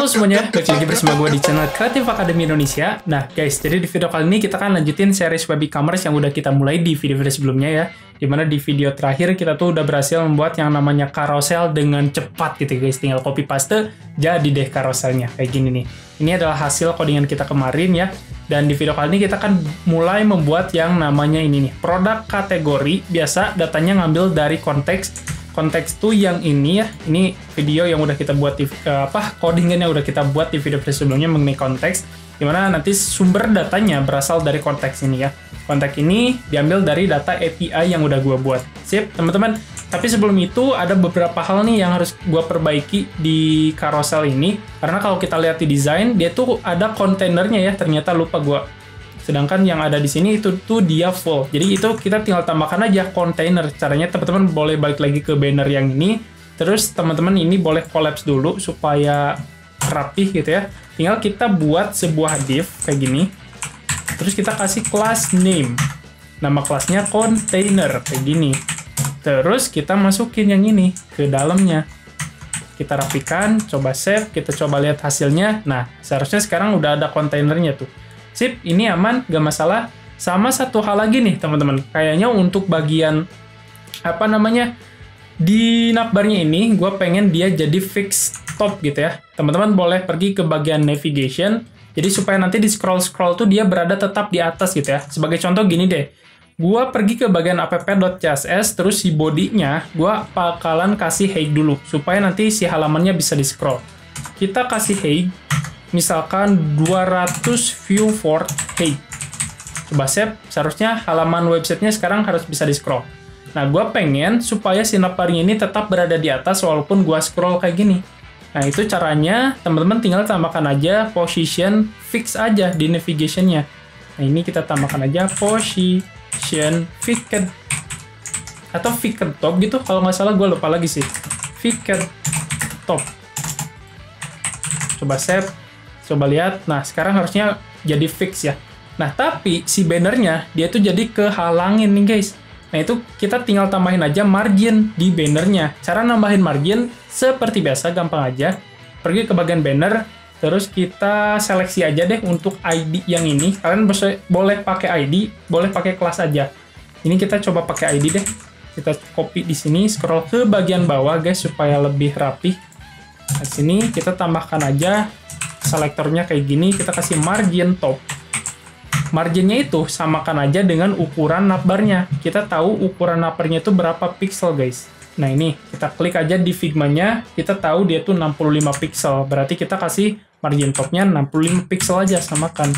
semuanya, balik lagi bersama gue di channel Creative Academy Indonesia. Nah guys, jadi di video kali ini kita akan lanjutin series web e-commerce yang udah kita mulai di video-video sebelumnya ya. Dimana di video terakhir kita tuh udah berhasil membuat yang namanya carousel dengan cepat gitu guys. Tinggal copy paste, jadi deh carouselnya kayak gini nih. Ini adalah hasil codingan kita kemarin ya. Dan di video kali ini kita akan mulai membuat yang namanya ini nih, produk kategori. Biasa datanya ngambil dari konteks tuh yang ini ya, ini video yang udah kita buat di codingan yang udah kita buat di video sebelumnya mengenai konteks, dimana nanti sumber datanya berasal dari konteks ini ya. Konteks ini diambil dari data API yang udah gua buat. Sip, teman-teman. Tapi sebelum itu ada beberapa hal nih yang harus gua perbaiki di carousel ini, karena kalau kita lihat di desain dia tuh ada kontainernya ya, ternyata lupa gua. Sedangkan yang ada di sini itu tuh dia full. Jadi itu kita tinggal tambahkan aja kontainer. Caranya teman-teman boleh balik lagi ke banner yang ini. Terus teman-teman ini boleh collapse dulu supaya rapih gitu ya. Tinggal kita buat sebuah div kayak gini. Terus kita kasih class name. Nama kelasnya container kayak gini. Terus kita masukin yang ini ke dalamnya. Kita rapikan, coba save, kita coba lihat hasilnya. Nah, seharusnya sekarang udah ada kontainernya tuh. Sip, ini aman, gak masalah. Sama satu hal lagi nih, teman-teman. Kayaknya untuk bagian, di navbarnya ini, gue pengen dia jadi fix top gitu ya. Teman-teman boleh pergi ke bagian navigation. Jadi supaya nanti di scroll-scroll tuh dia berada tetap di atas gitu ya. Sebagai contoh gini deh. Gue pergi ke bagian app.css, terus si bodinya, gue bakalan kasih height dulu. Supaya nanti si halamannya bisa di-scroll. Kita kasih height. Misalkan 200 view for height. Coba save, seharusnya halaman websitenya sekarang harus bisa di-scroll. Nah, gue pengen supaya si navbarnya ini tetap berada di atas walaupun gue scroll kayak gini. Nah, itu caranya teman-teman tinggal tambahkan aja position fix aja di navigation-nya. Nah, ini kita tambahkan aja position fixed. Atau fixed top gitu, kalau nggak salah gue lupa lagi sih. Fixed top. Coba save. Coba lihat, nah sekarang harusnya jadi fix ya. Nah, tapi si bannernya, dia tuh jadi kehalangin nih guys. Nah, itu kita tinggal tambahin aja margin di bannernya. Cara nambahin margin, seperti biasa, gampang aja. Pergi ke bagian banner, terus kita seleksi aja deh untuk ID yang ini. Kalian boleh pakai ID, boleh pakai kelas aja. Ini kita coba pakai ID deh. Kita copy di sini, scroll ke bagian bawah guys, supaya lebih rapi. Nah, sini kita tambahkan aja selektornya kayak gini, kita kasih margin top. Marginnya itu samakan aja dengan ukuran navbarnya. Kita tahu ukuran navbarnya itu berapa pixel guys. Nah, ini kita klik aja di Figma-nya, kita tahu dia tuh 65 pixel. Berarti kita kasih margin topnya 65 pixel aja, samakan.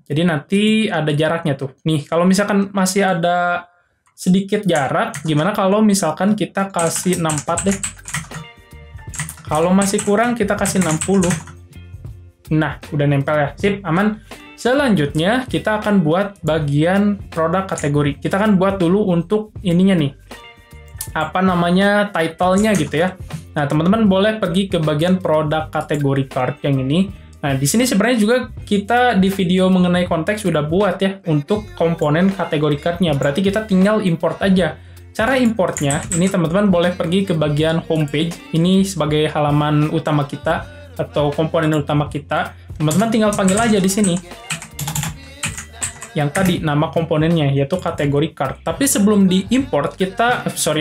Jadi nanti ada jaraknya tuh. Nih, kalau misalkan masih ada sedikit jarak, gimana kalau misalkan kita kasih 64 deh. Kalau masih kurang kita kasih 60. Nah, udah nempel ya. Sip, aman. Selanjutnya, kita akan buat bagian produk kategori. Kita akan buat dulu untuk ininya nih. Title-nya gitu ya. Nah, teman-teman boleh pergi ke bagian produk kategori card yang ini. Nah, di sini sebenarnya juga kita di video mengenai konteks sudah buat ya untuk komponen kategori card-nya. Berarti kita tinggal import aja. Cara importnya, ini teman-teman boleh pergi ke bagian homepage. Ini sebagai halaman utama kita atau komponen utama kita, teman-teman tinggal panggil aja di sini. Yang tadi nama komponennya yaitu kategori card. Tapi sebelum diimport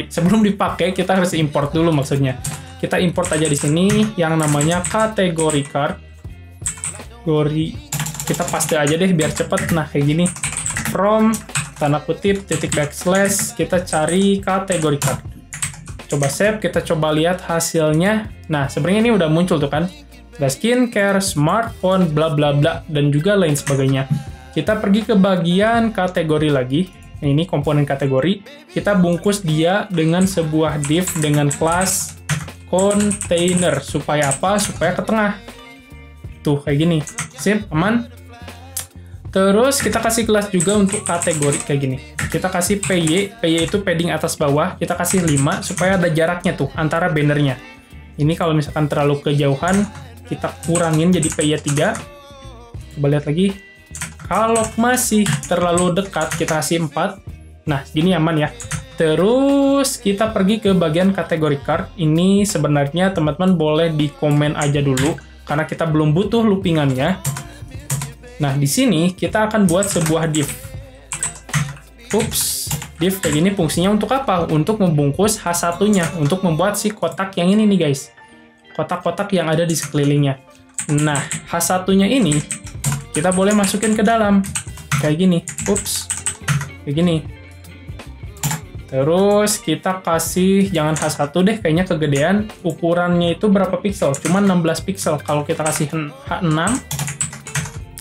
sebelum dipakai kita harus import dulu maksudnya. Kita import aja di sini yang namanya kategori card. Kita paste aja deh biar cepet. Nah, kayak gini. From tanda kutip / kita cari kategori card. Coba save, kita coba lihat hasilnya. Nah, sebenarnya ini udah muncul tuh kan. Ada skincare, smartphone, bla bla bla, dan juga lain sebagainya. Kita pergi ke bagian kategori lagi. Nah, ini komponen kategori. Kita bungkus dia dengan sebuah div dengan kelas container. Supaya apa? Supaya ke tengah. Tuh, kayak gini. Sip, aman. Terus kita kasih kelas juga untuk kategori kayak gini. Kita kasih PY itu padding atas bawah. Kita kasih 5 supaya ada jaraknya tuh antara bannernya. Ini kalau misalkan terlalu kejauhan, kita kurangin jadi PY 3. Coba lihat lagi. Kalau masih terlalu dekat, kita kasih 4. Nah, gini aman ya. Terus kita pergi ke bagian kategori card. Ini sebenarnya teman-teman boleh di komen aja dulu. karena kita belum butuh loopingannya. Nah, di sini kita akan buat sebuah div. Ups, div kayak gini fungsinya untuk apa? Untuk membungkus H1-nya, untuk membuat si kotak yang ini nih guys. Kotak-kotak yang ada di sekelilingnya. Nah, H1-nya ini kita boleh masukin ke dalam. Kayak gini. Ups, kayak gini. Terus kita kasih, jangan H1 deh, kayaknya kegedean. Ukurannya itu berapa pixel? Cuma 16 pixel. Kalau kita kasih H6,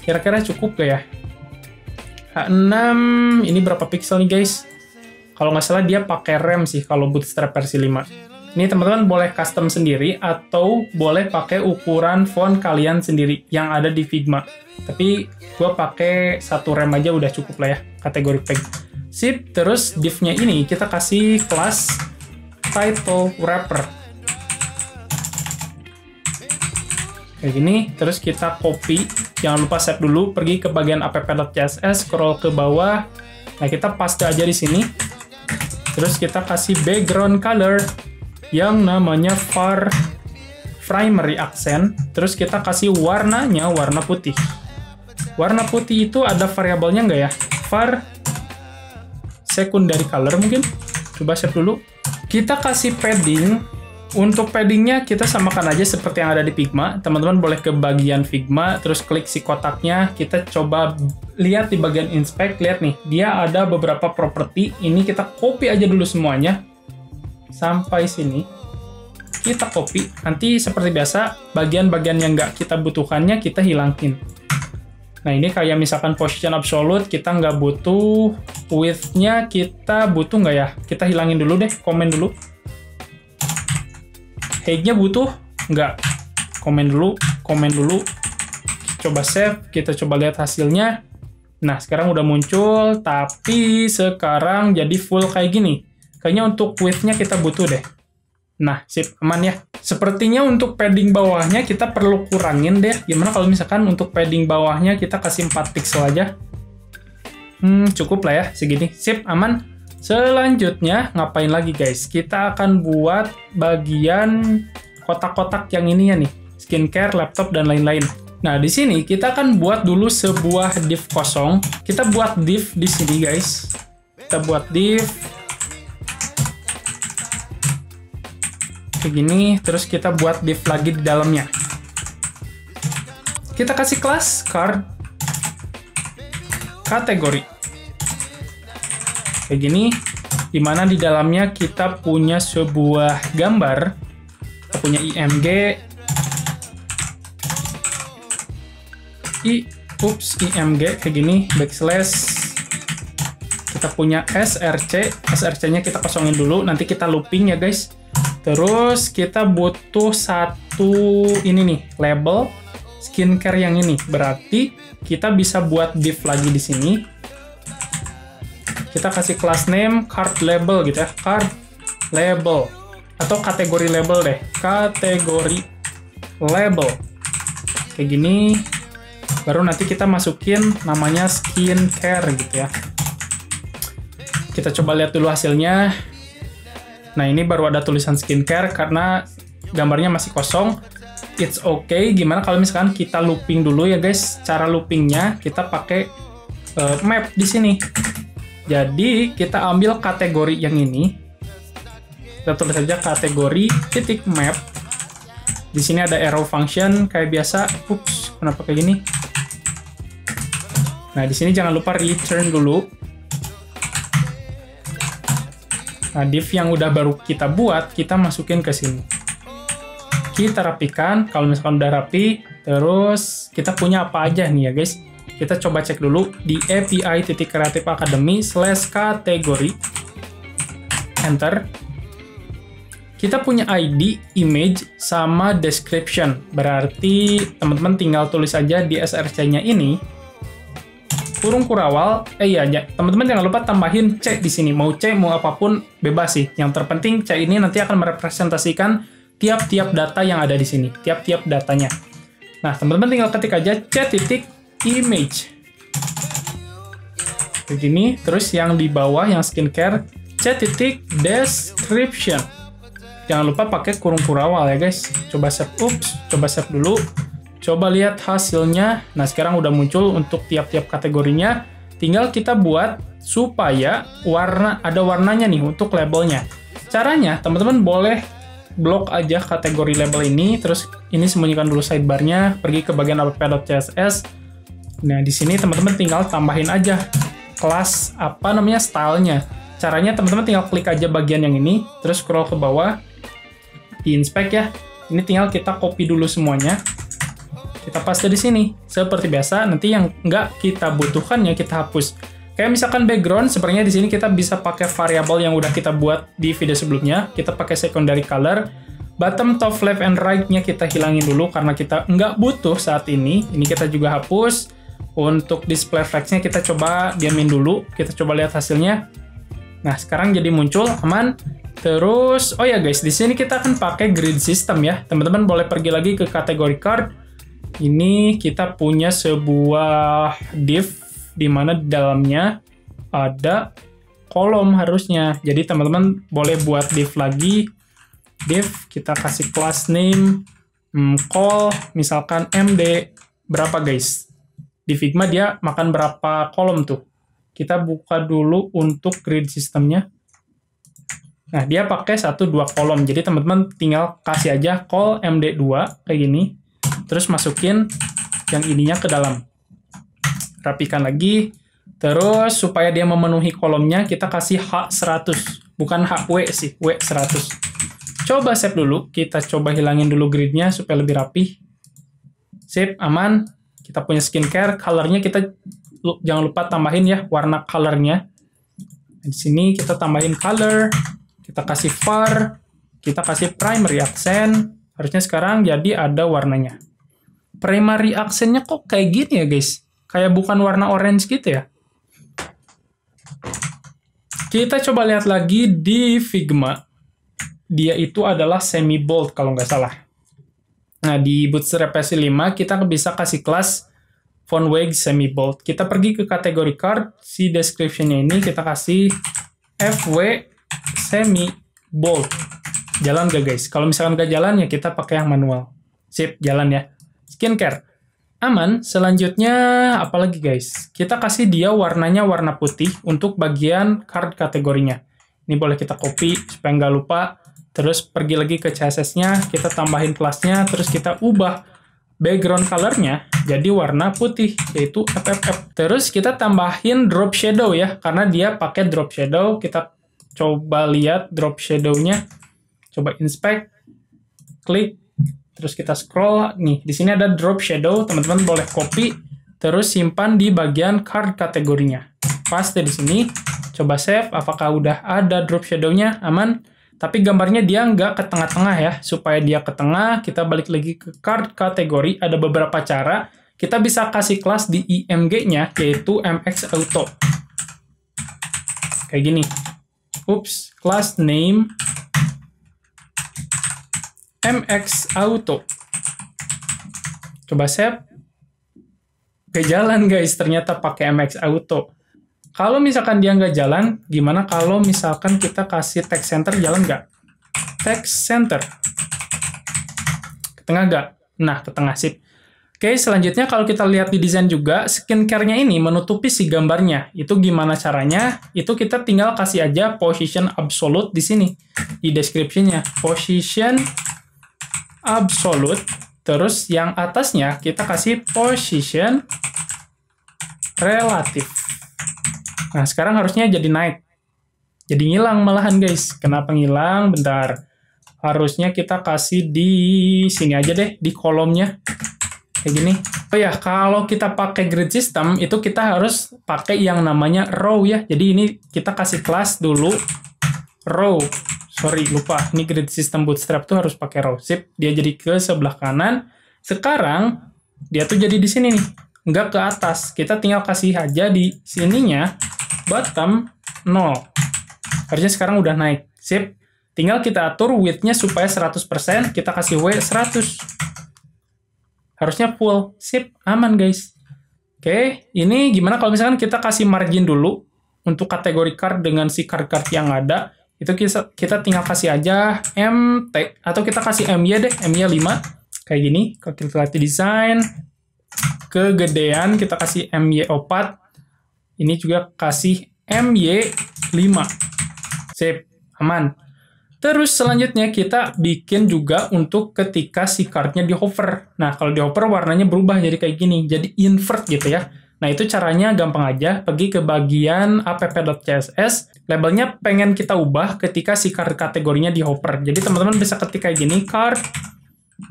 kira-kira cukup gak ya? H6, ini berapa pixel nih guys? Kalau nggak salah dia pakai RAM sih, kalau Bootstrap versi 5. Ini teman-teman boleh custom sendiri, atau boleh pakai ukuran font kalian sendiri yang ada di Figma. Tapi gue pakai 1 RAM aja udah cukup lah ya, kategori peg. Sip, terus div-nya ini kita kasih kelas title wrapper. Kayak gini, terus kita copy. Jangan lupa save dulu, pergi ke bagian app.css, scroll ke bawah. Nah, kita paste aja di sini. Terus kita kasih background color yang namanya var primary accent. Terus kita kasih warnanya warna putih. Warna putih itu ada variabelnya nggak ya? Var secondary color mungkin. Coba save dulu. Kita kasih padding. Untuk paddingnya kita samakan aja seperti yang ada di Figma. Teman-teman boleh ke bagian Figma, terus klik si kotaknya. Kita coba lihat di bagian inspect. Lihat nih, dia ada beberapa properti. Ini kita copy aja dulu semuanya. Sampai sini. Kita copy. Nanti seperti biasa, bagian-bagian yang nggak kita butuhkannya kita hilangin. Nah, ini kayak misalkan position absolute, kita nggak butuh. Width-nya kita butuh nggak ya? Kita hilangin dulu deh, komen dulu. Height-nya butuh nggak? Komen dulu, komen dulu. Coba save, kita coba lihat hasilnya. Nah, sekarang udah muncul, tapi sekarang jadi full kayak gini. Kayaknya untuk width-nya kita butuh deh. Nah, sip, aman ya. Sepertinya untuk padding bawahnya kita perlu kurangin deh. Gimana kalau misalkan untuk padding bawahnya kita kasih 4 pixel aja? Cukup lah ya, segini. Sip, aman. Selanjutnya, ngapain lagi guys? Kita akan buat bagian kotak-kotak yang ini ya nih. Skincare, laptop, dan lain-lain. Nah, di sini kita akan buat dulu sebuah div kosong. Kita buat div di sini guys. Kita buat div. Kayak gini, terus kita buat div lagi di dalamnya. Kita kasih kelas card kategori. Kayak gini, dimana di dalamnya kita punya sebuah gambar, kita punya img, img kayak gini, backslash, kita punya src-nya kita kosongin dulu, nanti kita looping ya guys. Terus kita butuh satu ini nih, label skincare yang ini, berarti kita bisa buat div lagi di sini. Kita kasih class name card label gitu ya, card label atau kategori label deh, kategori label kayak gini. Baru nanti kita masukin namanya skincare gitu ya. Kita coba lihat dulu hasilnya. Nah, ini baru ada tulisan skincare karena gambarnya masih kosong. It's okay. Gimana kalau misalkan kita looping dulu ya guys? Cara loopingnya kita pakai map di sini. Jadi, kita ambil kategori yang ini. Kita tulis saja kategori titik map. Di sini ada arrow function kayak biasa. Ups, kenapa kayak gini? Nah, di sini jangan lupa return dulu. Nah, div yang udah baru kita buat, kita masukin ke sini. Kita rapikan, kalau misalkan udah rapi, terus kita punya apa aja nih ya guys. Kita coba cek dulu di api.creativeacademy/kategori. Enter. Kita punya ID, image, sama description. Berarti teman-teman tinggal tulis aja di src-nya ini. Kurung kurawal. Teman-teman jangan lupa tambahin C di sini. Mau C, mau apapun bebas sih. Yang terpenting C ini nanti akan merepresentasikan tiap-tiap data yang ada di sini. Tiap-tiap datanya. Nah, teman-teman tinggal ketik aja C.image. Begini, terus yang di bawah yang skincare C.description. Jangan lupa pakai kurung kurawal ya guys. Coba save, coba save dulu. Coba lihat hasilnya. Nah, sekarang udah muncul untuk tiap-tiap kategorinya. Tinggal kita buat supaya ada warnanya nih untuk labelnya. Caranya, teman-teman boleh blok aja kategori label ini, terus ini sembunyikan dulu sidebarnya, pergi ke bagian app.css. Nah, di sini teman-teman tinggal tambahin aja kelas stylenya. Caranya teman-teman tinggal klik aja bagian yang ini, terus scroll ke bawah, di inspect ya. Ini tinggal kita copy dulu semuanya. Kita paste di sini. Seperti biasa, nanti yang nggak kita butuhkan ya kita hapus. Kayak misalkan background, sebenarnya di sini kita bisa pakai variabel yang udah kita buat di video sebelumnya. Kita pakai secondary color. Bottom, top, left, and right-nya kita hilangin dulu karena kita nggak butuh saat ini. Ini kita juga hapus. Untuk display flex-nya kita coba diamin dulu. Kita coba lihat hasilnya. Nah, sekarang jadi muncul, aman. Terus, oh ya guys, di sini kita akan pakai grid system ya. Teman-teman boleh pergi lagi ke kategori card. Ini kita punya sebuah div di mana di dalamnya ada kolom harusnya. Jadi teman-teman boleh buat div lagi. Div, kita kasih class name, call, misalkan MD, berapa guys? Di Figma dia makan berapa kolom tuh? Kita buka dulu untuk grid sistemnya. Nah, dia pakai 1-2 kolom. Jadi teman-teman tinggal kasih aja call MD2 kayak gini. Terus masukin yang ininya ke dalam. Rapikan lagi. Terus supaya dia memenuhi kolomnya, kita kasih H100. Bukan HW sih, W100. Coba save dulu. Kita coba hilangin dulu gridnya supaya lebih rapi. Sip, aman. Kita punya skincare. Colornya kita jangan lupa tambahin ya warna colornya. Di sini kita tambahin color. Kita kasih var. Kita kasih primary accent. Harusnya sekarang jadi ada warnanya. Primary accent-nya kok kayak gini ya guys? Kayak bukan warna orange gitu ya? Kita coba lihat lagi di Figma. Dia itu adalah semi bold kalau nggak salah. Nah, di Bootstrap versi 5 kita bisa kasih kelas font weight semi bold. Kita pergi ke kategori card, si description-nya ini kita kasih FW semi bold. Jalan gak guys? Kalau misalkan nggak jalan ya kita pakai yang manual. Sip, jalan ya. Skincare. Aman. Selanjutnya apalagi guys? Kita kasih dia warnanya warna putih untuk bagian card kategorinya. Ini boleh kita copy supaya nggak lupa. Terus pergi lagi ke CSS-nya, kita tambahin kelasnya, terus kita ubah background color-nya jadi warna putih, yaitu FFF. Terus kita tambahin drop shadow ya, karena dia pakai drop shadow. Kita coba lihat drop shadow-nya. Coba inspect, klik, terus kita scroll. Nih, di sini ada drop shadow, teman-teman boleh copy, terus simpan di bagian card kategorinya. Paste di sini, coba save, apakah udah ada drop shadow-nya, aman. Tapi gambarnya dia nggak ke tengah-tengah ya. Supaya dia ke tengah, kita balik lagi ke card kategori, ada beberapa cara. Kita bisa kasih kelas di IMG-nya, yaitu MX Auto. Kayak gini. Oops, class name MX Auto. Coba save. Oke, jalan guys, ternyata pakai MX Auto. Kalau misalkan dia nggak jalan, gimana kalau misalkan kita kasih text center, jalan nggak? Text center. Ke tengah nggak? Nah, ke tengah, sip. Oke, selanjutnya kalau kita lihat di desain juga, skincare-nya ini menutupi si gambarnya. Itu gimana caranya? Itu kita tinggal kasih aja position absolute di sini. Di description-nya. Position absolute. Terus yang atasnya kita kasih position relative. Nah, sekarang harusnya jadi naik. Jadi ngilang malahan, guys. Kenapa ngilang? Bentar. Harusnya kita kasih di sini aja deh, di kolomnya. Kayak gini. Oh ya, kalau kita pakai grid system, itu kita harus pakai yang namanya row ya. Jadi ini kita kasih kelas dulu. Row. Sorry, lupa. Ini grid system Bootstrap tuh harus pakai row. Sip, dia jadi ke sebelah kanan. Sekarang, dia tuh jadi di sini nih. Nggak ke atas. Kita tinggal kasih aja di sininya. Bottom 0. Harusnya sekarang udah naik. Sip. Tinggal kita atur width-nya supaya 100%. Kita kasih W 100. Harusnya full. Sip. Aman, guys. Oke. Ini gimana kalau misalkan kita kasih margin dulu. Untuk kategori card dengan si card-card yang ada. Itu kita tinggal kasih aja MT. Atau kita kasih MY deh. MY 5. Kayak gini, kalau kita lihat di desain, kegedean kita kasih MY4, ini juga kasih MY5. Sip, aman. Terus selanjutnya kita bikin juga untuk ketika si cardnya di hover. Nah, kalau di hover warnanya berubah jadi kayak gini, jadi invert gitu ya. Nah, itu caranya gampang aja, pergi ke bagian app.css, labelnya pengen kita ubah ketika si card kategorinya di hover. Jadi teman-teman bisa ketik kayak gini, card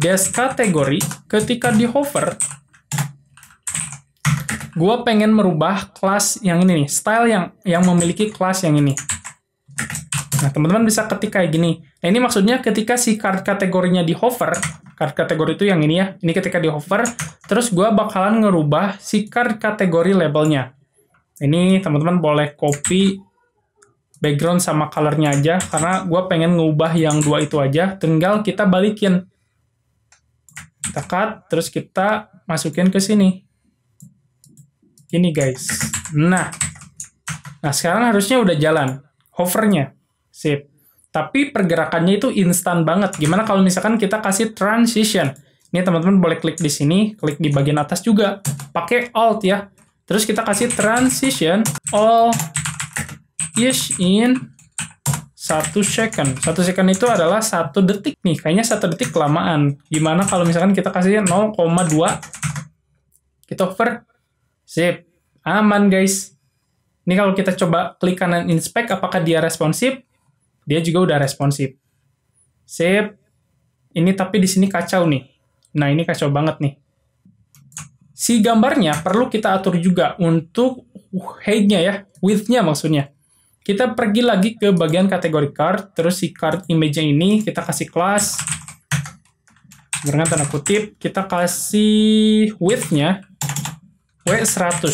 des kategori, ketika di hover, gue pengen merubah kelas yang ini nih, style yang memiliki kelas yang ini. Nah, teman-teman bisa ketik kayak gini. Nah, ini maksudnya ketika si card kategorinya di hover, card kategori itu yang ini ya, ini ketika di hover, terus gue bakalan ngerubah si card kategori labelnya. Ini teman-teman boleh copy background sama colornya aja, karena gue pengen ngubah yang dua itu aja, tinggal kita balikin. Kita cut, terus kita masukin ke sini. Ini guys. Nah sekarang harusnya udah jalan hovernya. Sip. Tapi pergerakannya itu instan banget. Gimana kalau misalkan kita kasih transition? Ini teman-teman boleh klik di sini, klik di bagian atas juga. Pakai Alt ya. Terus kita kasih transition, all is in 1 second. 1 second itu adalah 1 detik nih. Kayaknya 1 detik kelamaan. Gimana kalau misalkan kita kasih 0,2? Kita hover. Sip. Aman guys. Ini kalau kita coba klik kanan inspect, apakah dia responsif? Dia juga udah responsif. Sip. Ini tapi di sini kacau nih. Nah, ini kacau banget nih. Si gambarnya perlu kita atur juga untuk height-nya ya, width-nya maksudnya. Kita pergi lagi ke bagian kategori card, terus si card image-nya ini kita kasih kelas. Dengan tanda kutip, kita kasih width-nya W100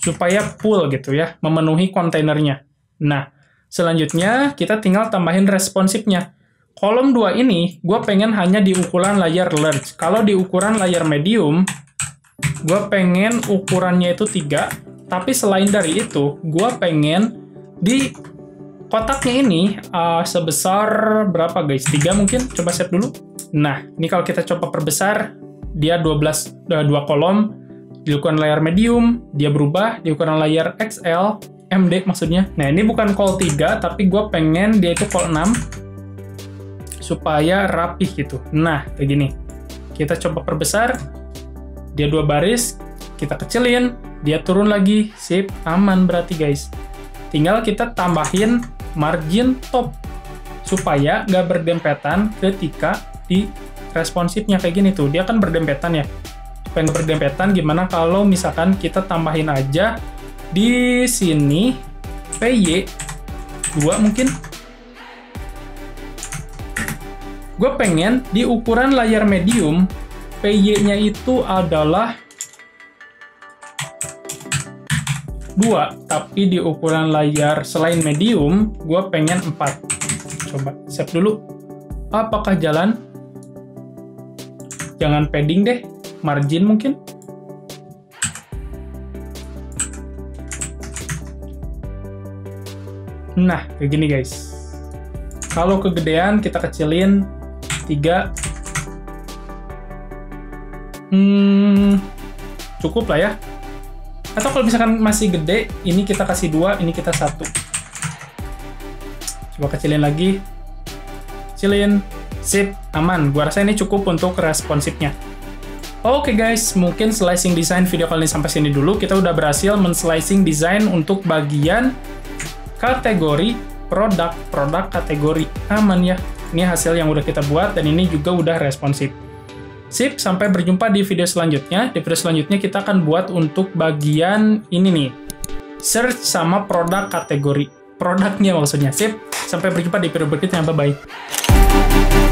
supaya full gitu ya, memenuhi kontainernya. Nah, selanjutnya, kita tinggal tambahin responsifnya. Kolom 2 ini, gue pengen hanya di ukuran layar large. Kalau di ukuran layar medium, gue pengen ukurannya itu 3. Tapi selain dari itu, gue pengen di kotaknya ini sebesar berapa guys? 3 mungkin? Coba set dulu. Nah, ini kalau kita coba perbesar, dia 2 kolom. Di ukuran layar medium, dia berubah. Di ukuran layar XL, MD maksudnya. Nah, ini bukan call 3, tapi gue pengen dia itu call 6 supaya rapih gitu. Nah, kayak gini. Kita coba perbesar. Dia 2 baris, kita kecilin, dia turun lagi. Sip, aman berarti guys. Tinggal kita tambahin margin top supaya nggak berdempetan ketika di responsifnya kayak gini tuh. Dia kan berdempetan ya. Supaya nggak berdempetan, gimana kalau misalkan kita tambahin aja di sini PY 2 mungkin. Gue pengen di ukuran layar medium PY-nya itu adalah 2, tapi di ukuran layar selain medium gue pengen 4. Coba save dulu. Apakah jalan? Jangan padding deh, margin mungkin. Nah, kayak gini guys. Kalau kegedean kita kecilin 3. Cukup lah ya. Atau kalau misalkan masih gede, ini kita kasih 2, ini kita 1. Coba kecilin lagi. Kecilin. Sip, aman. Gua rasa ini cukup untuk responsifnya. Oke guys, mungkin slicing design video kali ini sampai sini dulu. Kita udah berhasil men-slicing design untuk bagian kategori produk kategori. Aman ya. Ini hasil yang udah kita buat dan ini juga udah responsif. Sip, sampai berjumpa di video selanjutnya. Di video selanjutnya kita akan buat untuk bagian ini nih. Search sama produk kategori. Produknya maksudnya. Sip, sampai berjumpa di video berikutnya. Bye-bye.